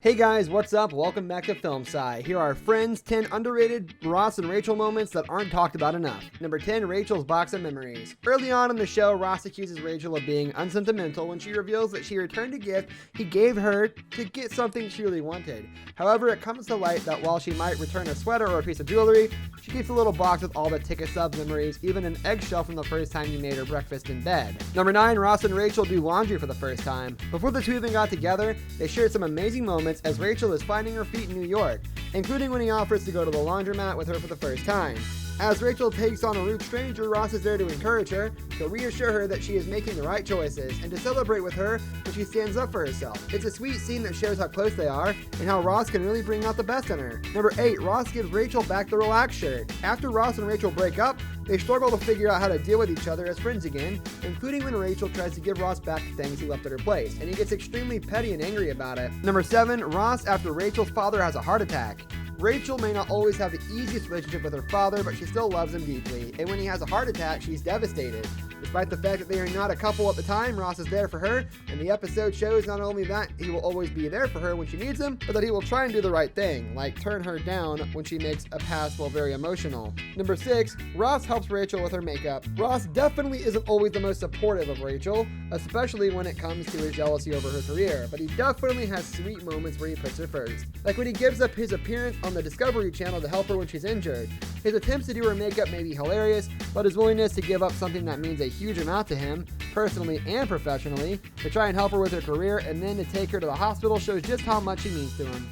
Hey guys, what's up? Welcome back to Film Sci. Here are Friends 10 underrated Ross and Rachel moments that aren't talked about enough. Number 10, Rachel's box of memories. Early on in the show, Ross accuses Rachel of being unsentimental when she reveals that she returned a gift he gave her to get something she really wanted. However, it comes to light that while she might return a sweater or a piece of jewelry, she keeps a little box with all the ticket stub memories, even an eggshell from the first time you made her breakfast in bed. Number 9, Ross and Rachel do laundry for the first time. Before the two even got together, they shared some amazing moments as Rachel is finding her feet in New York, including when he offers to go to the laundromat with her for the first time. As Rachel takes on a rude stranger, Ross is there to encourage her, to reassure her that she is making the right choices, and to celebrate with her when she stands up for herself. It's a sweet scene that shows how close they are, and how Ross can really bring out the best in her. Number 8, Ross gives Rachel back the relax shirt. After Ross and Rachel break up, they struggle to figure out how to deal with each other as friends again, including when Rachel tries to give Ross back the things he left at her place, and he gets extremely petty and angry about it. Number 7, Ross after Rachel's father has a heart attack. Rachel may not always have the easiest relationship with her father, but she still loves him deeply, and when he has a heart attack, she's devastated. Despite the fact that they are not a couple at the time, Ross is there for her, and the episode shows not only that he will always be there for her when she needs him, but that he will try and do the right thing, like turn her down when she makes a pass while very emotional. Number 6, Ross helps Rachel with her makeup. Ross definitely isn't always the most supportive of Rachel, especially when it comes to his jealousy over her career, but he definitely has sweet moments where he puts her first. Like when he gives up his appearance on the Discovery Channel to help her when she's injured. His attempts to do her makeup may be hilarious, but his willingness to give up something that means a huge amount to him, personally and professionally, to try and help her with her career and then to take her to the hospital shows just how much he means to him.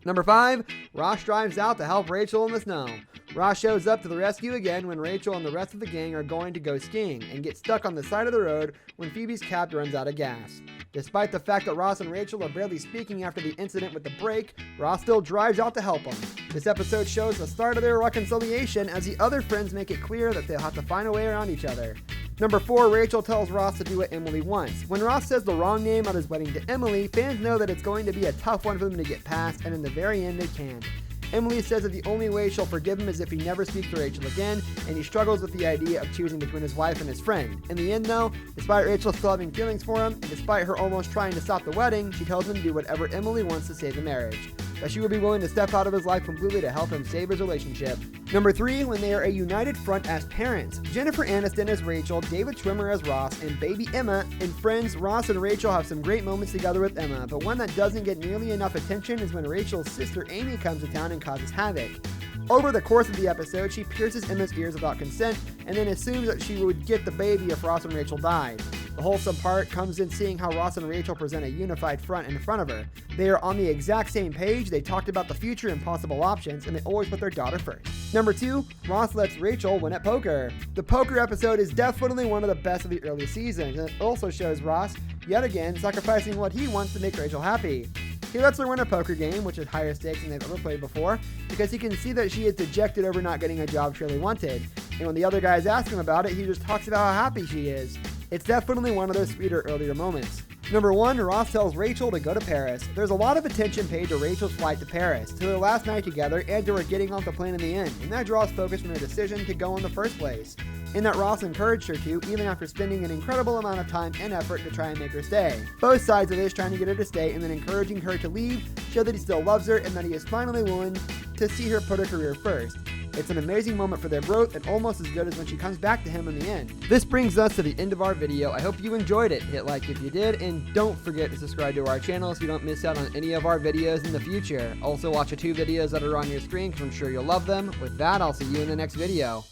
Number 5, Ross drives out to help Rachel in the snow. Ross shows up to the rescue again when Rachel and the rest of the gang are going to go skiing and get stuck on the side of the road when Phoebe's cab runs out of gas. Despite the fact that Ross and Rachel are barely speaking after the incident with the brake, Ross still drives out to help them. This episode shows the start of their reconciliation as the other friends make it clear that they'll have to find a way around each other. Number 4, Rachel tells Ross to do what Emily wants. When Ross says the wrong name on his wedding to Emily, fans know that it's going to be a tough one for them to get past, and in the very end they can. Emily says that the only way she'll forgive him is if he never speaks to Rachel again, and he struggles with the idea of choosing between his wife and his friend. In the end though, despite Rachel still having feelings for him, and despite her almost trying to stop the wedding, she tells him to do whatever Emily wants to save the marriage. That she would be willing to step out of his life completely to help him save his relationship. Number 3, when they are a united front as parents. Jennifer Aniston as Rachel, David Schwimmer as Ross, and baby Emma. In Friends, Ross and Rachel have some great moments together with Emma, but one that doesn't get nearly enough attention is when Rachel's sister Amy comes to town and causes havoc. Over the course of the episode, she pierces Emma's ears without consent and then assumes that she would get the baby if Ross and Rachel died. The wholesome part comes in seeing how Ross and Rachel present a unified front in front of her. They are on the exact same page, they talked about the future and possible options, and they always put their daughter first. Number 2, Ross lets Rachel win at poker. The poker episode is definitely one of the best of the early seasons, and it also shows Ross, yet again, sacrificing what he wants to make Rachel happy. He lets her win a poker game, which is higher stakes than they've ever played before, because he can see that she is dejected over not getting a job she really wanted. And when the other guys ask him about it, he just talks about how happy she is. It's definitely one of those sweeter earlier moments. Number 1, Ross tells Rachel to go to Paris. There's a lot of attention paid to Rachel's flight to Paris, to their last night together, and to her getting off the plane in the end, and that draws focus from her decision to go in the first place. In that Ross encouraged her to, even after spending an incredible amount of time and effort to try and make her stay. Both sides of this trying to get her to stay and then encouraging her to leave show that he still loves her and that he is finally willing to see her put her career first. It's an amazing moment for their growth and almost as good as when she comes back to him in the end. This brings us to the end of our video. I hope you enjoyed it. Hit like if you did, and don't forget to subscribe to our channel so you don't miss out on any of our videos in the future. Also watch the 2 videos that are on your screen because I'm sure you'll love them. With that, I'll see you in the next video.